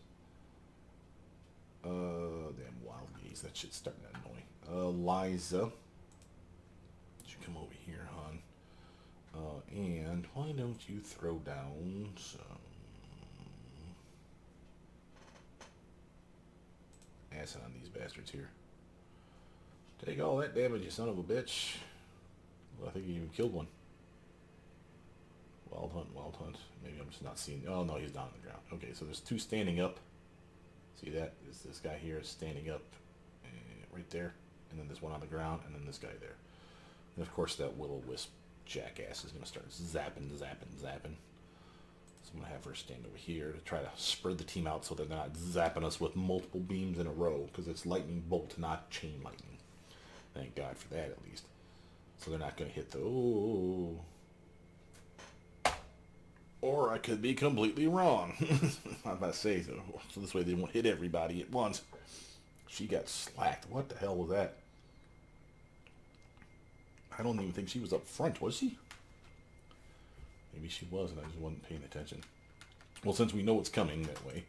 Damn wild gaze. That shit's starting to annoy. Liza. You come over here, hon. And why don't you throw down some acid on these bastards here. Take all that damage, you son of a bitch. Well, I think you even killed one. Wild hunt, wild hunt. Maybe I'm just not seeing. Oh no, he's down on the ground. Okay, so there's two standing up. See that? This guy here is standing up right there. And then there's one on the ground, and then this guy there. And of course that will-o-wisp jackass is going to start zapping. So I'm going to have her stand over here to try to spread the team out so that they're not zapping us with multiple beams in a row, because it's lightning bolt, not chain lightning. Thank God for that, at least. So they're not going to hit the... Oh. Or I could be completely wrong. I'm about to say, so this way they won't hit everybody at once. She got slacked. What the hell was that? I don't even think she was up front, was she? Maybe she was, and I just wasn't paying attention. Well, since we know it's coming that way,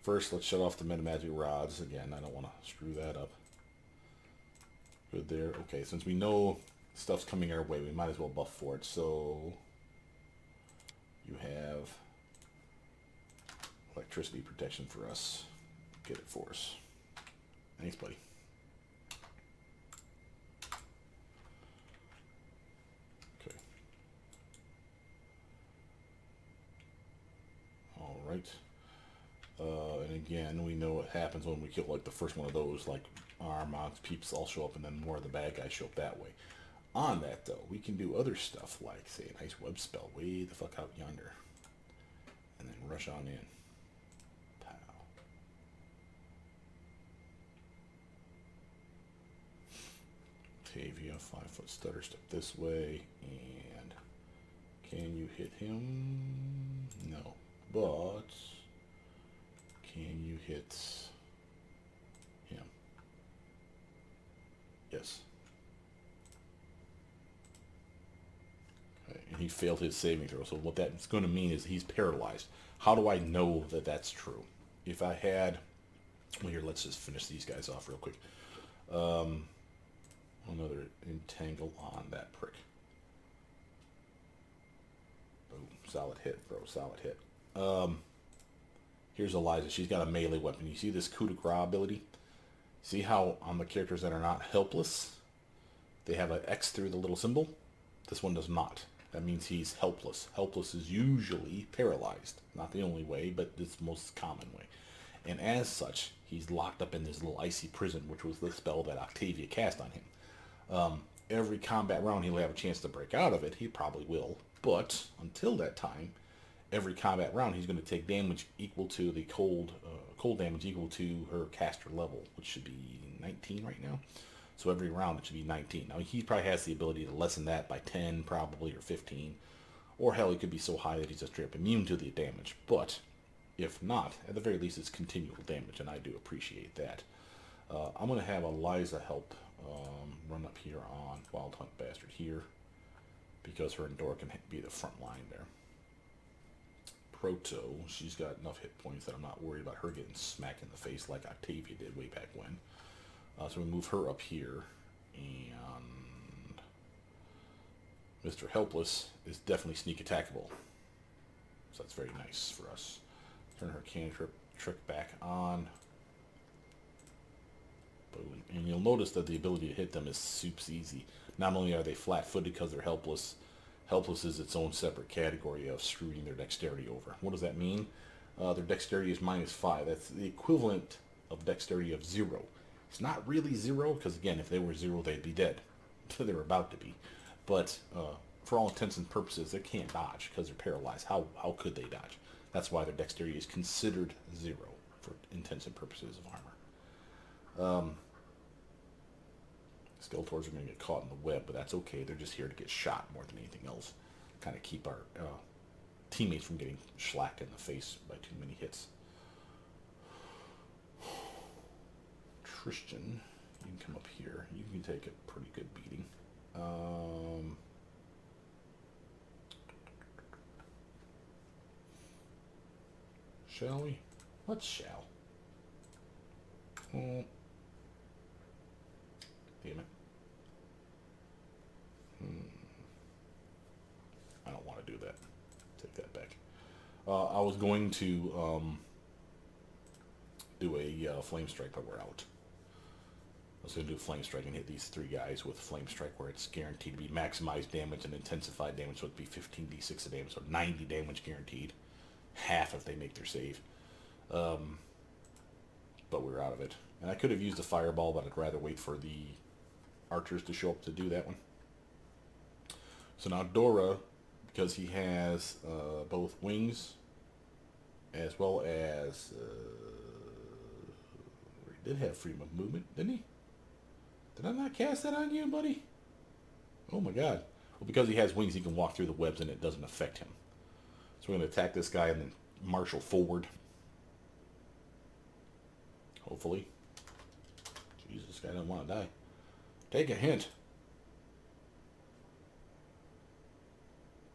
first let's shut off the Metamagic Rods. Again, I don't want to screw that up. Good there. Okay, since we know stuff's coming our way, we might as well buff for it. So you have electricity protection for us. Get it for us. Thanks, buddy. Okay. All right. And again, we know what happens when we kill like the first one of those. Like our mods, peeps all show up, and then more of the bad guys show up that way. On that though, we can do other stuff like, say, a nice web spell way the fuck out yonder, and then rush on in. Pow. Tavia, 5-foot stutter step this way, and can you hit him? No, but can you hit him? Yes. And he failed his saving throw. So what that's going to mean is he's paralyzed. How do I know that that's true? If I had... Well, here, let's just finish these guys off real quick. Another entangle on that prick. Boom. Solid hit, bro. Solid hit. Here's Eliza. She's got a melee weapon. You see this coup de grace ability? See how on the characters that are not helpless, they have an X through the little symbol? This one does not. That means he's helpless. Helpless is usually paralyzed. Not the only way, but it's the most common way. And as such, he's locked up in this little icy prison, which was the spell that Octavia cast on him. Every combat round he'll have a chance to break out of it. He probably will. But until that time, every combat round he's going to take damage equal to the cold damage equal to her caster level, which should be 19 right now. So every round it should be 19. Now he probably has the ability to lessen that by 10 probably, or 15. Or hell, he could be so high that he's just straight up immune to the damage. But if not, at the very least it's continual damage, and I do appreciate that. I'm going to have Eliza help run up here on Wild Hunt Bastard here, because her and Dora can be the front line there. Proto, she's got enough hit points that I'm not worried about her getting smacked in the face like Octavia did way back when. So we move her up here, and Mr. Helpless is definitely sneak attackable. So that's very nice for us. Turn her cantrip trick back on. Boom. And you'll notice that the ability to hit them is super easy. Not only are they flat-footed because they're helpless, helpless is its own separate category of screwing their dexterity over. What does that mean? Their dexterity is -5. That's the equivalent of dexterity of 0. It's not really 0, because again, if they were 0, they'd be dead. They were about to be. But for all intents and purposes, they can't dodge because they're paralyzed. How could they dodge? That's why their dexterity is considered 0 for intents and purposes of armor. Skeletors are going to get caught in the web, but that's okay. They're just here to get shot more than anything else. Kind of keep our teammates from getting slacked in the face by too many hits. Christian, you can come up here. You can take a pretty good beating. Shall we? Let's shall. Oh. Damn it. I don't want to do that. Take that back. I was going to do a flame strike, but we're out. I was going to do flame strike and hit these 3 guys with flame strike, where it's guaranteed to be maximized damage and intensified damage, so it'd be 15d6 of damage, so 90 damage guaranteed. Half if they make their save. But we're out of it. And I could have used a fireball, but I'd rather wait for the archers to show up to do that one. So now Dora, because he has both wings as well as he did have freedom of movement, didn't he? Did I not cast that on you, buddy? Oh my god. Well, because he has wings, he can walk through the webs and it doesn't affect him. So we're going to attack this guy and then marshal forward. Hopefully. Jesus, this guy doesn't want to die. Take a hint.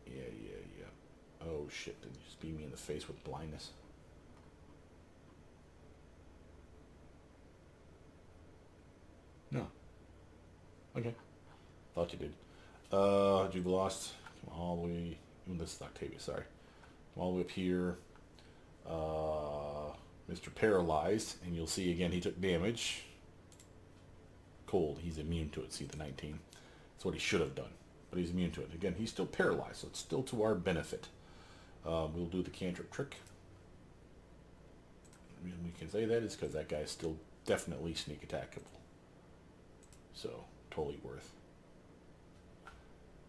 Yeah. Oh shit, did you just beat me in the face with blindness? No. Okay. Thought you did. Jubilost. Come all the way. This is Octavia, sorry. Come all the way up here. Mr. Paralyzed. And you'll see again he took damage. Cold. He's immune to it. See the 19. That's what he should have done. But he's immune to it. Again, he's still paralyzed, so it's still to our benefit. We'll do the cantrip trick. The reason we can say that is because that guy is still definitely sneak attackable. So, totally worth.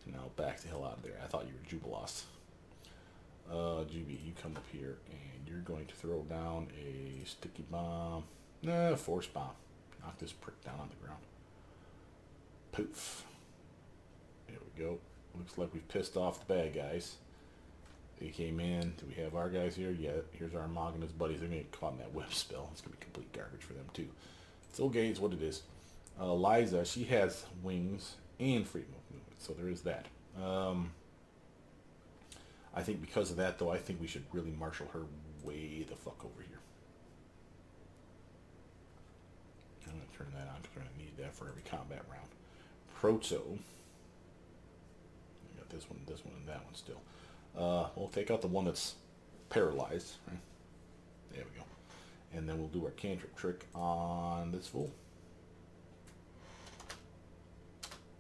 Now back the hell out of there. I thought you were Jubilost. Juby, you come up here and you're going to throw down a sticky bomb. Nah, force bomb. Knock this prick down on the ground. Poof. There we go. Looks like we've pissed off the bad guys. They came in. Do we have our guys here? Yeah, here's our Mog and his buddies. They're going to get caught in that web spell. It's going to be complete garbage for them too. It's okay. It's what it is. Liza, she has wings and freedom of movement, so there is that. I think because of that, though, I think we should really marshal her way the fuck over here. I'm going to turn that on because we're going to need that for every combat round. Proto. We got this one, and that one still. We'll take out the one that's paralyzed. Right? There we go. And then we'll do our cantrip trick on this fool.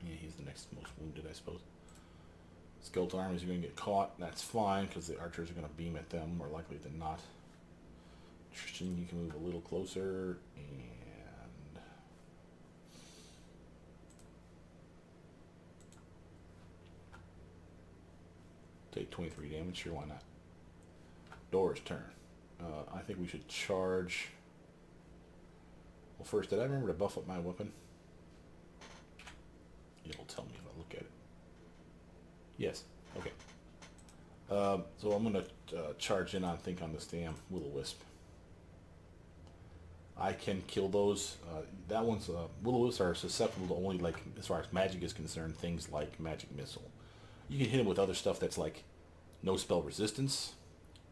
Yeah, he's the next most wounded, I suppose. Skeleton armies are going to get caught. That's fine, because the archers are going to beam at them, more likely than not. Tristan, you can move a little closer, and... take 23 damage. Sure, why not? Dorraj's turn. I think we should charge... Well, first, did I remember to buff up my weapon? It'll tell me if I look at it. Yes. Okay. So I'm going to charge in on, on this damn Will-O-Wisp. I can kill those. That one's... Will-O-Wisps are susceptible to only, like, as far as magic is concerned, things like Magic Missile. You can hit them with other stuff that's, like, no spell resistance.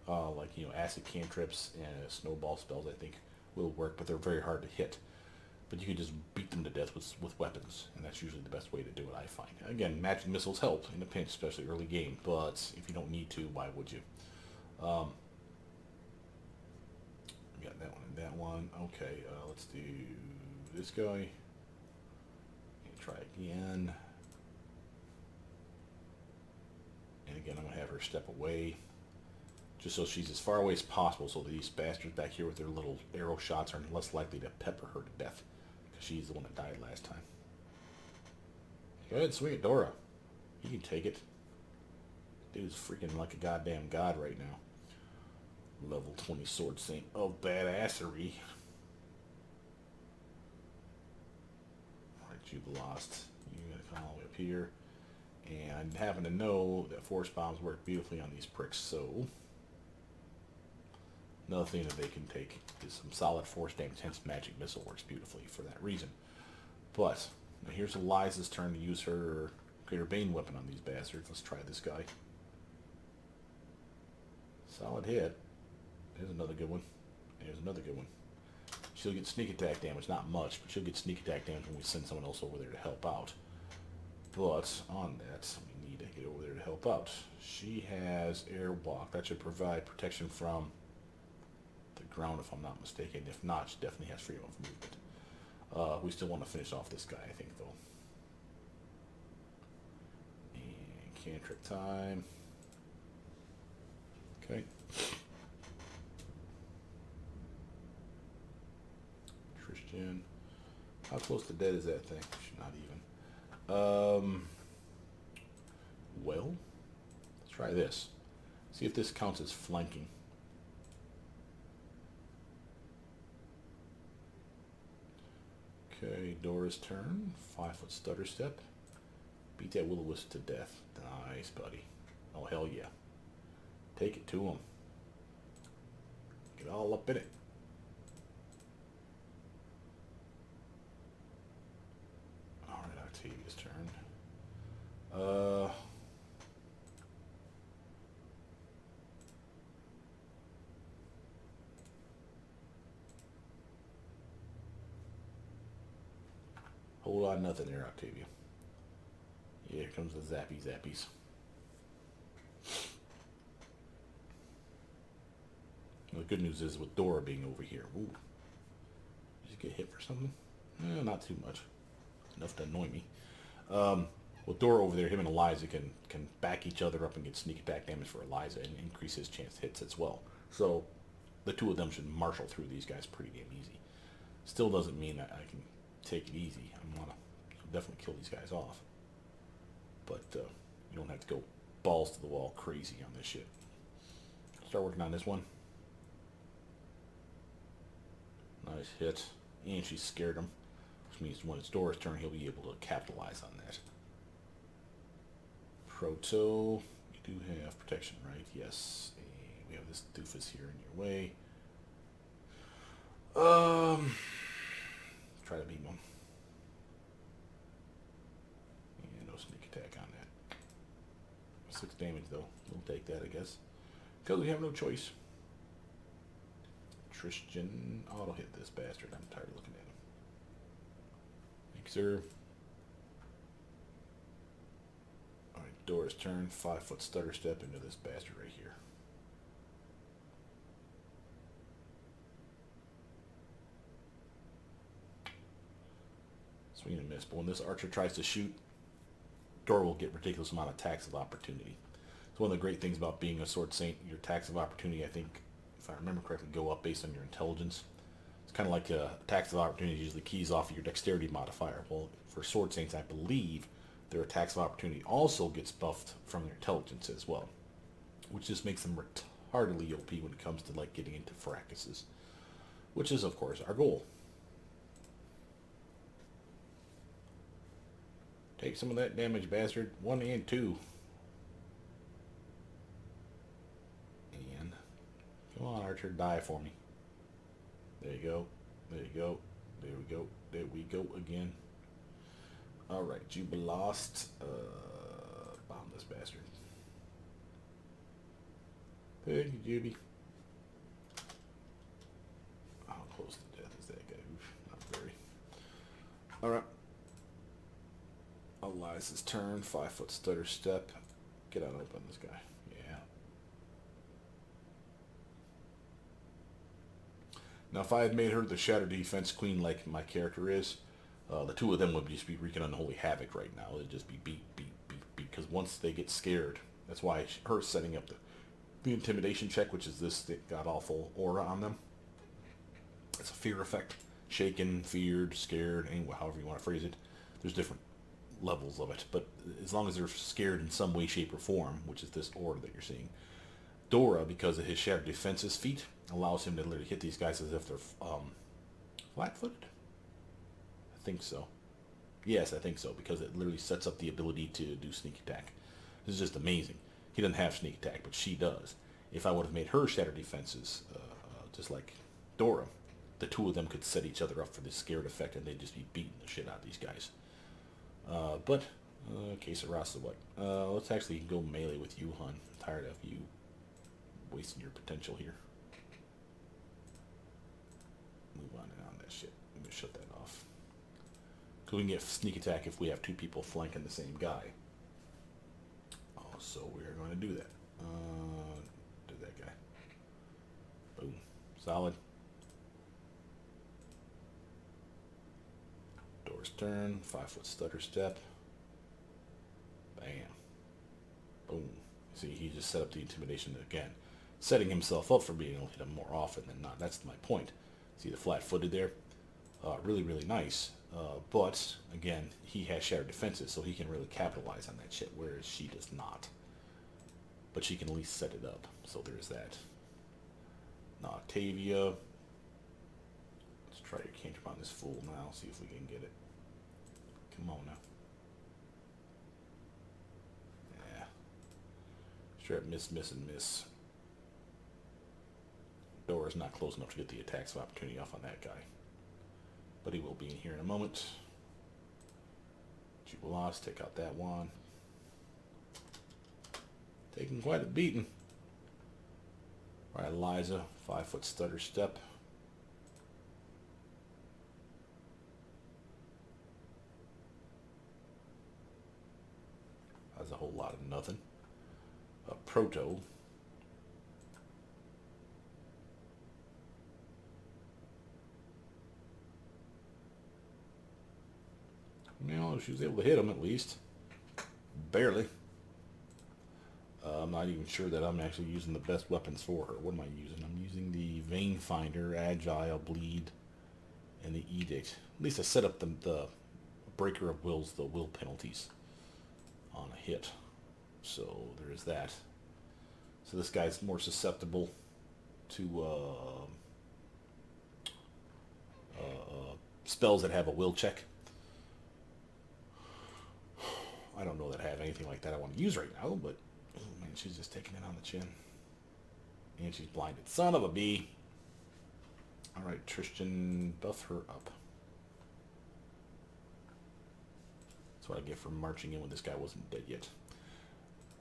Like, you know, acid cantrips and snowball spells, I think, will work, but they're very hard to hit. But you can just beat them to death with weapons, and that's usually the best way to do it, I find. Again, magic missiles help in a pinch, especially early game, but if you don't need to, why would you? We got that one and that one. Okay, let's do this guy. And try again. And again, I'm going to have her step away, just so she's as far away as possible, so these bastards back here with their little arrow shots are less likely to pepper her to death. She's the one that died last time. Go ahead, swing it, Dora. You can take it. Dude's freaking like a goddamn god right now. Level 20 Sword Saint of Badassery. Alright, Jubilost. You gotta come all the way up here. And I happen to know that force bombs work beautifully on these pricks, so... Another thing that they can take is some solid force damage, hence Magic Missile works beautifully for that reason. But, now here's Eliza's turn to use her Greater Bane weapon on these bastards. Let's try this guy. Solid hit. There's another good one. There's another good one. She'll get sneak attack damage, not much, but she'll get sneak attack damage when we send someone else over there to help out. But, on that, we need to get over there to help out. She has Airwalk. That should provide protection from ground, if I'm not mistaken. If not, she definitely has freedom of movement. We still want to finish off this guy, I think, though. And cantrip time. Okay. Tristan. How close to dead is that thing? She's not even. Well, let's try this. See if this counts as flanking. Okay, Dora's turn. 5-foot stutter step. Beat that Will-O-Wisp to death. Nice, buddy. Oh, hell yeah. Take it to him. Get all up in it. Alright, Octavia's turn. Hold on, nothing there, Octavia. Yeah, here comes the zappy zappies. Well, the good news is with Dora being over here. Ooh. Did you get hit for something? Not too much. Enough to annoy me. With Dora over there, him and Eliza can back each other up and get sneak attack damage for Eliza and increase his chance to hits as well. So the two of them should marshal through these guys pretty damn easy. Still doesn't mean that I can take it easy. I want to definitely kill these guys off. But you don't have to go balls to the wall crazy on this shit. Start working on this one. Nice hit. And she scared him. Which means when it's Dora's turn, he'll be able to capitalize on that. Proto. You do have protection, right? Yes. And we have this doofus here in your way. Try to beat him. And no sneak attack on that. 6 damage though. We'll take that, I guess. Because we have no choice. Tristan auto hit this bastard. I'm tired of looking at him. Thanks, sir. Dorraj turn, 5-foot stutter step into this bastard right here. Swing and miss. But when this archer tries to shoot, Dorraj will get ridiculous amount of attacks of opportunity. It's one of the great things about being a sword saint. Your attacks of opportunity, I think, if I remember correctly, go up based on your intelligence. It's kind of like attacks of opportunity usually keys off of your dexterity modifier. Well, for sword saints, I believe their attacks of opportunity also gets buffed from their intelligence as well, which just makes them retardedly OP when it comes to like getting into fracases, which is of course our goal. Take some of that damage, bastard. 1 and 2. And come on, archer, die for me. There you go. There you go. There we go. There we go again. Alright, Jubilost. Bomb this bastard. Thank you, Juby. How close to death is that guy? Oof, not very. Alright. Eliza's turn. 5-foot stutter step. Get on open this guy. Yeah. Now, if I had made her the Shatter Defense Queen like my character is, the two of them would just be wreaking unholy havoc right now. It'd just be beat, because once they get scared, that's why her setting up the intimidation check, which is this god-awful aura on them. It's a fear effect. Shaken, feared, scared, anyway, however you want to phrase it. There's different levels of it, but as long as they're scared in some way, shape, or form, which is this aura that you're seeing, Dorraj, because of his Shattered Defenses feat, allows him to literally hit these guys as if they're flat-footed. I think so. Yes, I think so, because it literally sets up the ability to do sneak attack. This is just amazing. He doesn't have sneak attack, but she does. If I would have made her Shattered Defenses, just like Dorraj, the two of them could set each other up for this scared effect, and they'd just be beating the shit out of these guys. But, okay, so Rasa, what? Let's actually go melee with you, hun. I'm tired of you wasting your potential here. Move on that shit. I'm going to shut that off. Because we can get sneak attack if we have two people flanking the same guy. Oh, so we are going to do that. Do that guy. Boom. Solid. Dorraj's turn. 5-foot stutter step. Bam. Boom. See, he just set up the intimidation again. Setting himself up for being able to hit him more often than not. That's my point. See the flat-footed there? Really, really nice. But, again, he has Shattered Defenses, so he can really capitalize on that shit, whereas she does not. But she can at least set it up. So there's that. Now, Octavia. Let's try your cantrip on this fool now. See if we can get it. Come on now. Yeah. Straight up miss, miss, and miss. Dorraj's not close enough to get the attacks of opportunity off on that guy. But he will be in here in a moment. Jubilost, take out that one. Taking quite a beating. Alright, Eliza, 5-foot stutter step. That's a whole lot of nothing. Proto. You know, she was able to hit him at least. Barely. I'm not even sure that I'm actually using the best weapons for her. What am I using? I'm using the Vein Finder, Agile, Bleed, and the Edict. At least I set up the Breaker of Wills, the will penalties on a hit. So there is that. So this guy's more susceptible to spells that have a will check. I don't know that I have anything like that I want to use right now, but oh man, she's just taking it on the chin. And she's blinded. Son of a bee. Alright, Tristan, buff her up. That's what I get for marching in when this guy wasn't dead yet.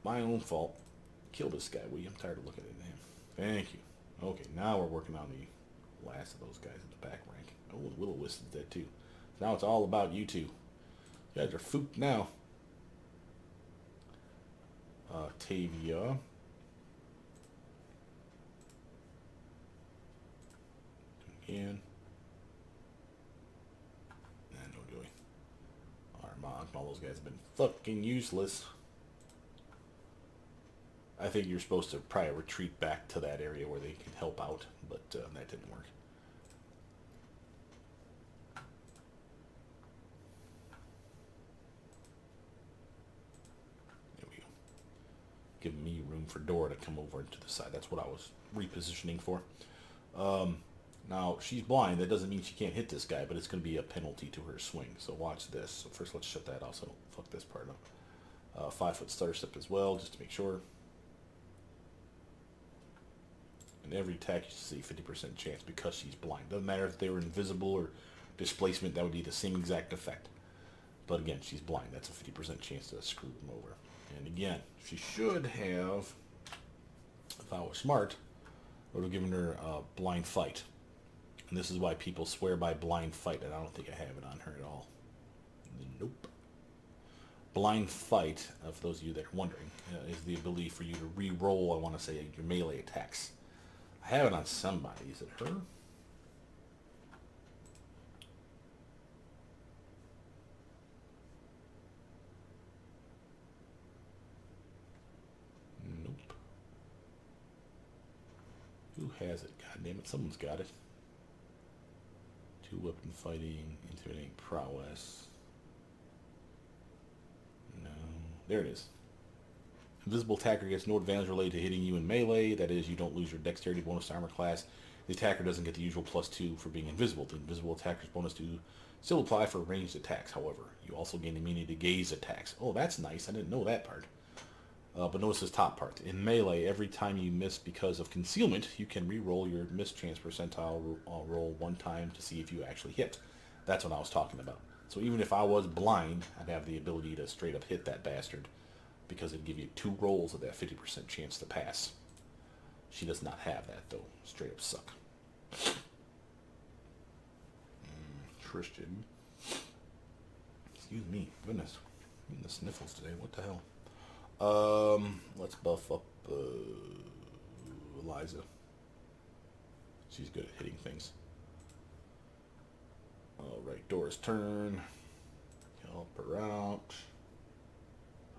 My own fault. Kill this guy, will you? I'm tired of looking at him. Thank you. Okay, now we're working on the last of those guys in the back rank. Oh, the Will-O-Wisp is dead too. So now it's all about you two. You guys are fooped now. Tavia. Again. And no joy. Armand, all those guys have been fucking useless. I think you're supposed to probably retreat back to that area where they can help out, but that didn't work. There we go. Giving me room for Dora to come over to the side. That's what I was repositioning for. Now, she's blind. That doesn't mean she can't hit this guy, but it's going to be a penalty to her swing. So watch this. So first, let's shut that off so I don't fuck this part up. 5-foot stutter step as well, just to make sure. And every attack you see 50% chance because she's blind. Doesn't matter if they were invisible or displacement, that would be the same exact effect. But again, she's blind. That's a 50% chance to screw them over. And again, she should have, if I was smart, I would have given her a blind fight. And this is why people swear by blind fight, and I don't think I have it on her at all. Nope. Blind fight, for those of you that are wondering, is the ability for you to re-roll, I want to say, your melee attacks. I have it on somebody. Is it her? Nope. Who has it? God damn it, someone's got it. 2-weapon fighting, intimidating prowess. No. There it is. Invisible attacker gets no advantage related to hitting you in melee. That is, you don't lose your dexterity bonus to armor class. The attacker doesn't get the usual +2 for being invisible. The invisible attacker's bonus to still apply for ranged attacks, however. You also gain immunity to gaze attacks. Oh, that's nice. I didn't know that part. But notice this top part. In melee, every time you miss because of concealment, you can re-roll your mischance percentile roll 1 time to see if you actually hit. That's what I was talking about. So even if I was blind, I'd have the ability to straight up hit that bastard, because it'd give you 2 rolls of that 50% chance to pass. She does not have that, though. Straight up suck. Christian. Excuse me. Goodness. I'm getting the sniffles today. What the hell? Let's buff up Eliza. She's good at hitting things. Alright, Dora's turn. Help her out.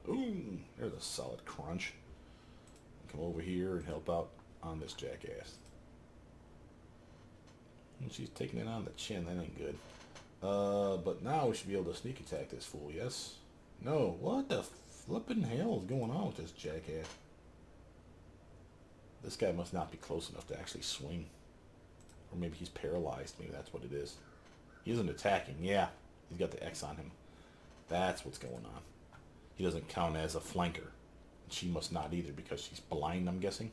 Ooh, there's a solid crunch. Come over here and help out on this jackass. And she's taking it on the chin. That ain't good. But now we should be able to sneak attack this fool, yes? No, what the flippin' hell is going on with this jackass? This guy must not be close enough to actually swing. Or maybe he's paralyzed. Maybe that's what it is. He isn't attacking. Yeah, he's got the X on him. That's what's going on. He doesn't count as a flanker. She must not either because she's blind, I'm guessing.